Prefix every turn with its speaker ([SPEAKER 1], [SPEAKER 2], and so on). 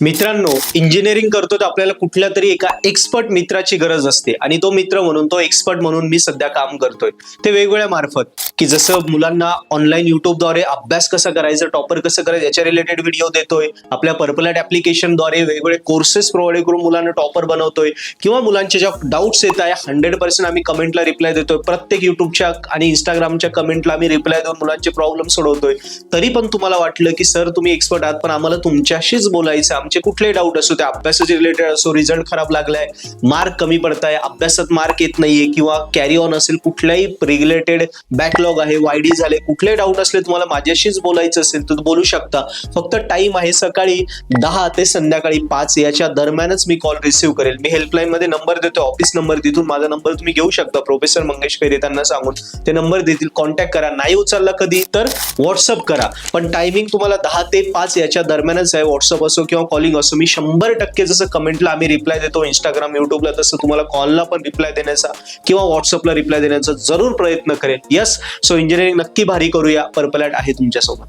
[SPEAKER 1] मित्रांनो, इंजिनिअरिंग करतो तर आपल्याला कुठल्या तरी एका एक्सपर्ट मित्राची गरज असते आणि तो मित्र म्हणून, तो एक्सपर्ट म्हणून मी सध्या काम करतोय ते वेगवेगळ्या मार्फत, की जसं मुलांना ऑनलाईन युट्यूबद्वारे अभ्यास कसा करायचा, टॉपर कसं करायचं याच्या रिलेटेड व्हिडिओ देतोय. आपल्या पर्पलॅट ऍप्लिकेशनद्वारे वेगवेगळे कोर्सेस प्रोव्हाइड करून मुलांना टॉपर बनवतोय, किंवा मुलांचे ज्या डाऊट्स येत आहे 100% आम्ही कमेंटला रिप्लाय देतोय. प्रत्येक युट्यूबच्या आणि इंस्टाग्रामच्या कमेंटला आम्ही रिप्लाय देऊन मुलांचे प्रॉब्लेम सोडवतोय. तरी पण तुम्हाला वाटलं की सर तुम्ही एक्सपर्ट आहात, पण आम्हाला तुमच्याशीच बोलायचं, आमचे कुठलेही डाऊट असो, त्या अभ्यासाचे रिलेटेड असो, रिझल्ट खराब लागलाय, मार्क कमी पडताय, अभ्यासात मार्क येत नाहीये, किंवा कॅरी ऑन असेल, कुठल्याही रिलेटेड बॅकलॉग आहे, वायडी झाले, कुठले डाऊट असले तुम्हाला माझ्याशीच बोलायचं असेल तर बोलू शकता. फक्त टाइम आहे सकाळी 10 ते संध्याकाळी 5 याच्या दरम्यानच मी कॉल रिसिव्ह करेल. मी हेल्पलाईन मध्ये नंबर देतो, ऑफिस नंबर, तिथून माझा नंबर तुम्ही घेऊ शकता. प्रोफेसर मंगेश खैरे त्यांना सांगून ते नंबर देतील, कॉन्टॅक्ट करा. नाही उचलला कधी तर व्हॉट्सअप करा, पण टायमिंग तुम्हाला 10 ते 5 याच्या दरम्यानच आहे. व्हॉट्सअप असो किंवा कॉलिंग असो, मी 100% जसं कमेंटला आम्ही रिप्लाय देतो इंस्टाग्राम, युट्यूबला, तसं तुम्हाला कॉलला पण रिप्लाय देण्याचा किंवा व्हॉट्सअपला रिप्लाय देण्याचा जरूर प्रयत्न करेल. यस, सो इंजिनिअरिंग नक्की भारी करूया. पर्पलॅट आहे तुमच्यासोबत.